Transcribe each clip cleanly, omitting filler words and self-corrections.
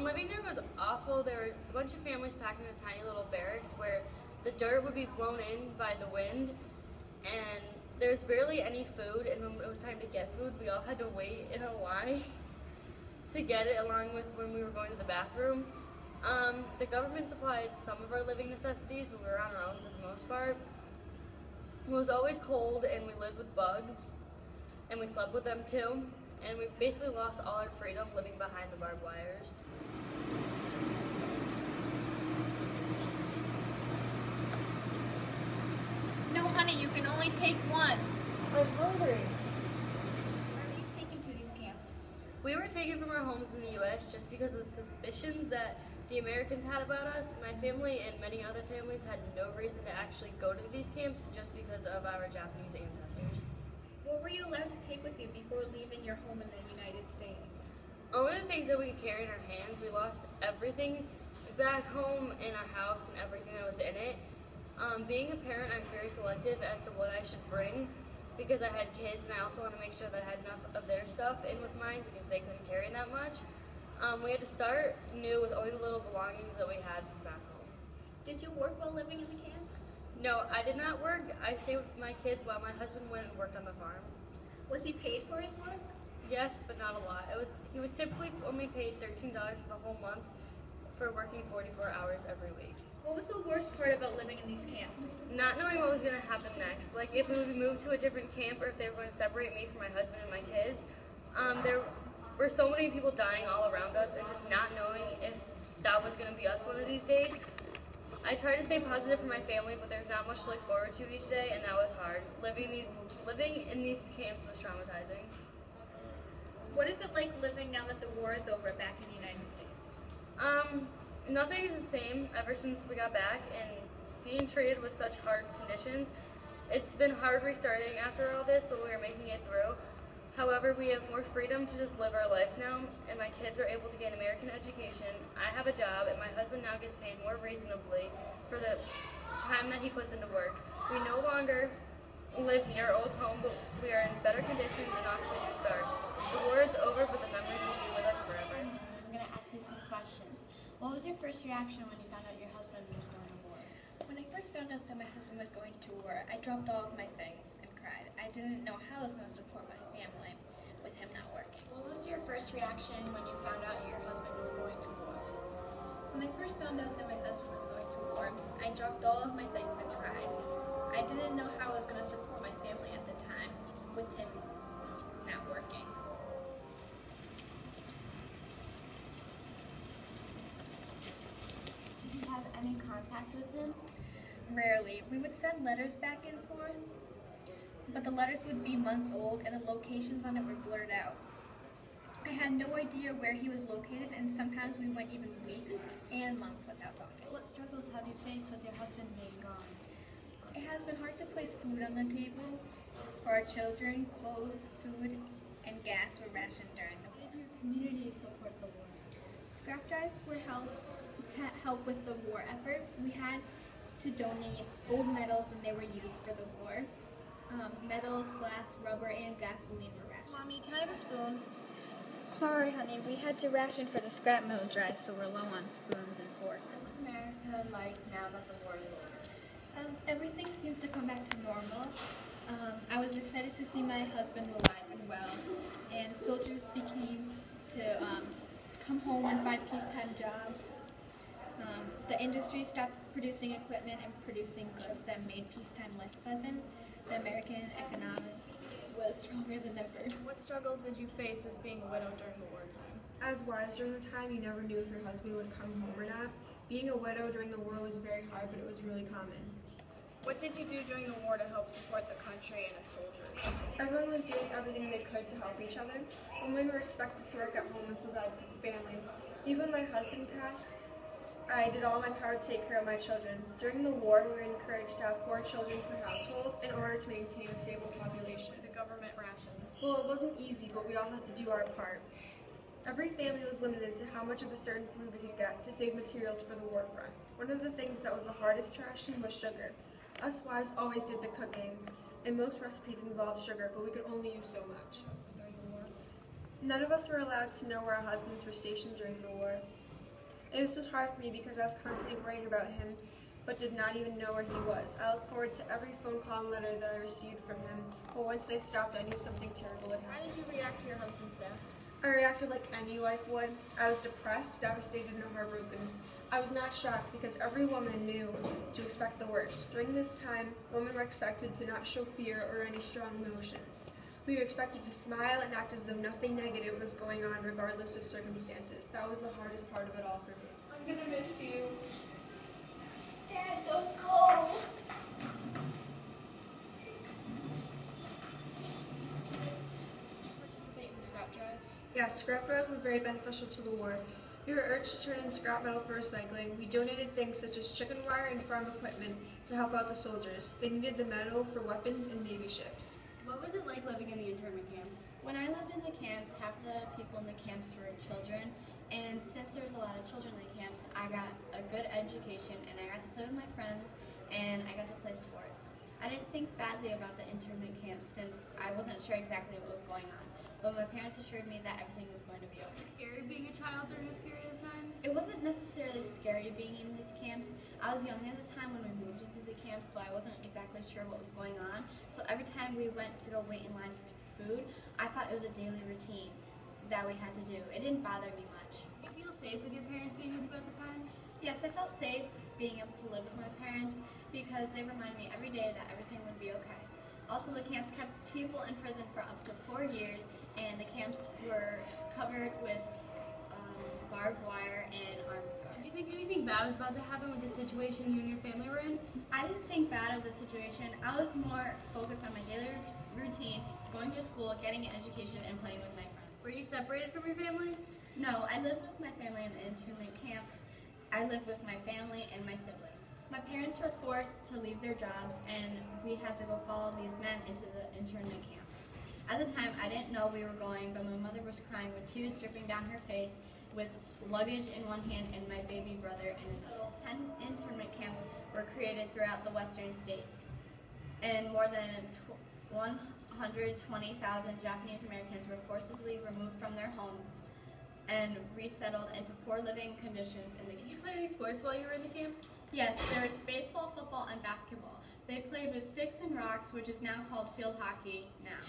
Living there was awful. There were a bunch of families packed in a tiny little barracks where the dirt would be blown in by the wind, and there was barely any food, and when it was time to get food, we all had to wait in a line to get it, along with when we were going to the bathroom. The government supplied some of our living necessities, but we were on our own for the most part. It was always cold, and we lived with bugs, and we slept with them too, and we basically lost all our freedom living behind the barbed wires. No, honey, you can only take one. I'm hungry. Why were you taken to these camps? We were taken from our homes in the U.S. just because of the suspicions that the Americans had about us. My family and many other families had no reason to actually go to these camps just because of our Japanese ancestors. What were you allowed to take with you before leaving your home in the United States? Only the things that we could carry in our hands. We lost everything back home in our house and everything that was in it. Being a parent, I was very selective as to what I should bring because I had kids, and I also want to make sure that I had enough of their stuff in with mine because they couldn't carry that much. We had to start new with only the little belongings that we had from back home. Did you work while living in the camps? No, I did not work. I stayed with my kids while my husband went and worked on the farm. Was he paid for his work? Yes, but not a lot. He was typically only paid $13 for the whole month for working 44 hours every week. What was the worst part about living in these camps? Not knowing what was going to happen next. Like if we would move to a different camp or if they were going to separate me from my husband and my kids. There were so many people dying all around us, and just not knowing if that was going to be us one of these days. I tried to stay positive for my family, but there's not much to look forward to each day, and that was hard. Living in these camps was traumatizing. What is it like living now that the war is over back in the United States? Nothing is the same ever since we got back, and being treated with such hard conditions. It's been hard restarting after all this, but we are making it through. However, we have more freedom to just live our lives now, and my kids are able to get an American education. I have a job, and my husband now gets paid more reasonably for the time that he puts into work. We no longer live near our old home, but we are in better conditions and off to a new start. The war is over, but the memories will be with us forever. I'm going to ask you some questions. What was your first reaction when you found out your husband was going to war? When I first found out that my husband was going to war, I dropped all of my things and cried. I didn't know how I was going to support my family with him not working. What was your first reaction when you found out your husband was going to war? When I first found out that my husband was going to war, I dropped all of my things and cried. I didn't know how I was going to support my family at the time with him not working. Did you have any contact with him? Rarely. We would send letters back and forth, but the letters would be months old and the locations on it were blurred out. I had no idea where he was located, and sometimes we went even weeks and months without talking. What struggles have you faced with your husband being gone? It has been hard to place food on the table for our children. Clothes, food, and gas were rationed during the war. How did your community support the war? Scrap drives were held to help with the war effort. We had to donate old metals, and they were used for the war. Metals, glass, rubber, and gasoline were rationed. Mommy, can I have a spoon? Sorry, honey, we had to ration for the scrap metal drive, so we're low on spoons and forks. What's America like now that the war is over? Everything seems to come back to normal. I was excited to see my husband alive and well, and soldiers became to come home and find peacetime jobs. The industry stopped producing equipment and producing goods that made peacetime life pleasant. The American economy was stronger than ever. What struggles did you face as being a widow during the wartime? As wives during the time, you never knew if your husband would come home or not. Being a widow during the war was very hard, but it was really common. What did you do during the war to help support the country and its soldiers? Everyone was doing everything they could to help each other. Women were expected to work at home and provide for the family. Even when my husband passed, I did all my power to take care of my children. During the war, we were encouraged to have 4 children per household in order to maintain a stable population. The government rations. Well, it wasn't easy, but we all had to do our part. Every family was limited to how much of a certain food we could get to save materials for the war front. One of the things that was the hardest to ration was sugar. Us wives always did the cooking, and most recipes involved sugar, but we could only use so much. None of us were allowed to know where our husbands were stationed during the war. This was hard for me because I was constantly worrying about him, but did not even know where he was. I looked forward to every phone call and letter that I received from him, but once they stopped, I knew something terrible had How happened. did you react to your husband's death? I reacted like any wife would. I was depressed, devastated, and heartbroken. I was not shocked because every woman knew to expect the worst. During this time, women were expected to not show fear or any strong emotions. We were expected to smile and act as though nothing negative was going on regardless of circumstances. That was the hardest part of it all for me. I'm gonna miss you. Dad, don't go. Participate in scrap drives. Yes, scrap drives were very beneficial to the war. We were urged to turn in scrap metal for recycling. We donated things such as chicken wire and farm equipment to help out the soldiers. They needed the metal for weapons and Navy ships. What was it like living in the internment camps? When I lived in the camps, half the people in the camps were children, and since there was a lot of children in the camps, I got a good education, and I got to play with my friends, and I got to play sports. I didn't think badly about the internment camps since I wasn't sure exactly what was going on, but my parents assured me that everything was going to be okay. Was it scary being a child during this period of time? It wasn't necessarily scary being in these camps. I was young at the time when we moved into the camps, so I wasn't exactly sure what was going on. So every time we went to go wait in line for food, I thought it was a daily routine that we had to do. It didn't bother me much. Did you feel safe with your parents being with you at the time? Yes, I felt safe being able to live with my parents because they reminded me every day that everything would be okay. Also, the camps kept people in prison for up to 4 years, and the camps were covered with barbed wire and armed guards. Did you think anything bad was about to happen with the situation you and your family were in? I didn't think bad of the situation. I was more focused on my daily routine, going to school, getting an education, and playing with my friends. Were you separated from your family? No, I lived with my family in the internment camps. I lived with my family and my siblings. My parents were forced to leave their jobs, and we had to go follow these men into the internment camps. At the time, I didn't know we were going, but my mother was crying with tears dripping down her face, with luggage in one hand and my baby brother in another. 10 internment camps were created throughout the western states, and more than 120,000 Japanese Americans were forcibly removed from their homes and resettled into poor living conditions in the Did you play any sports while you were in the camps? Yes, there was baseball, football, and basketball. They played with sticks and rocks, which is now called field hockey now.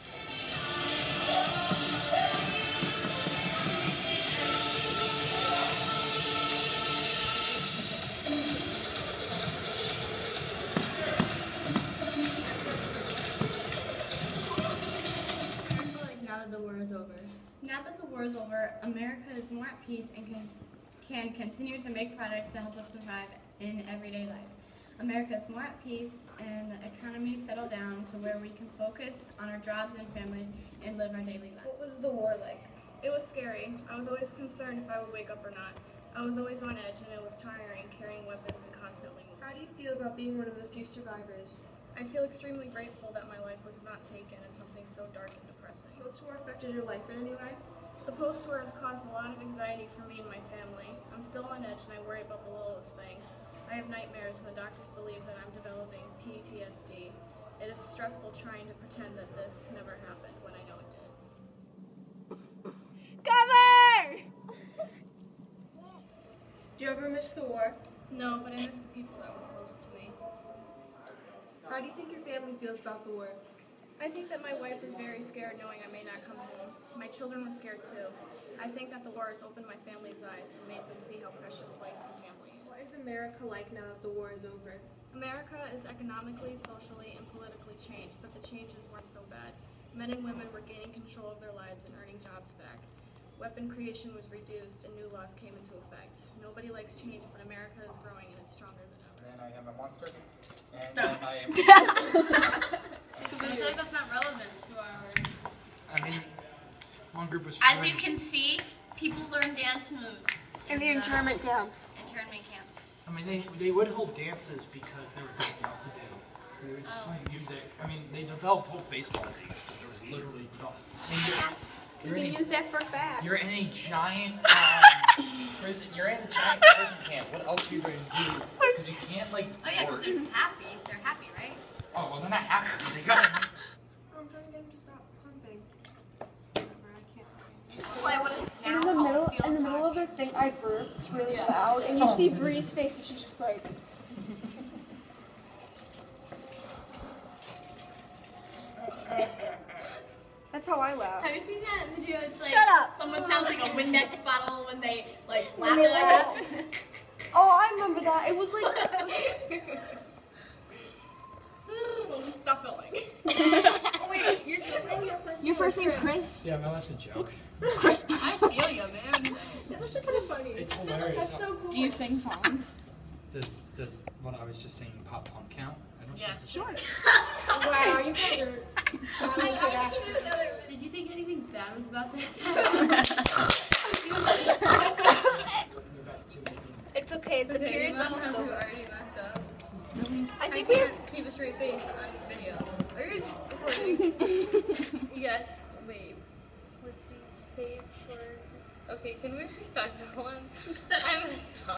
Now that the war is over. Now that the war is over, America is more at peace and can continue to make products to help us survive in everyday life. America is more at peace and the economy settled down to where we can focus on our jobs and families and live our daily What lives. was the war like? It was scary. I was always concerned if I would wake up or not. I was always on edge, and it was tiring carrying weapons and constantly moving. How do you feel about being one of the few survivors? I feel extremely grateful that my life was not taken in something so dark and depressing. Post-war affected your life in any way? The post-war has caused a lot of anxiety for me and my family. I'm still on edge and I worry about the littlest things. I have nightmares and the doctors believe that I'm developing PTSD. It is stressful trying to pretend that this never happened when I know it did. Do you ever miss the war? No, but I miss the people that were close to me. How do you think your family feels about the war? I think that my wife is very scared knowing I may not come home. My children were scared too. I think that the war has opened my family's eyes and made them see how precious life and family What is. is America like now that the war is over? America is economically, socially, and politically changed, but the changes weren't so bad. Men and women were gaining control of their lives and earning jobs back. Weapon creation was reduced and new laws came into effect. Nobody likes change, but America is growing and it's stronger than ever. Then I have a monster. And then I am. I feel like that's not relevant to our... I mean, one group was. As you can see, people learn dance moves In the internment camps. internment camps. I mean, they would hold dances because there was nothing else to do. They would just play music. I mean, they developed whole baseball leagues because there was literally no. I mean, You can use that for bat. You're in a giant prison. You're in a giant prison camp. What else are you going to do? Because you can't like. Oh yeah, because work. they're happy. They're happy, right? Oh well, they're not happy. They gotta. I'm trying to get him to stop clumping. Whatever, I can't. Play what is now In the middle, called in the middle of their thing, I burped really loud, and you see Bree's face, and she's just like. That's how I laugh. Have you seen that video? It's like Shut up. someone sounds like a Windex bottle when they like laugh they like laugh. that. Oh, I remember that. It was like. Stop filming. Oh wait, your first name's Chris. Yeah, my life's a joke. I feel you, man. That's actually kind of funny. It's hilarious. That's so cool. Do you sing songs? Does what I was just saying pop punk count? I don't Yes. sing. Sure. Wow, you guys are shouting to that. Did you think anything bad was about to happen? It's okay. The Okay, period's you must almost have over. already messed up. I I think can't keep a straight face on video. Are you recording? Yes. Wait. What's he paid for? Okay, can we restart that one? I messed up.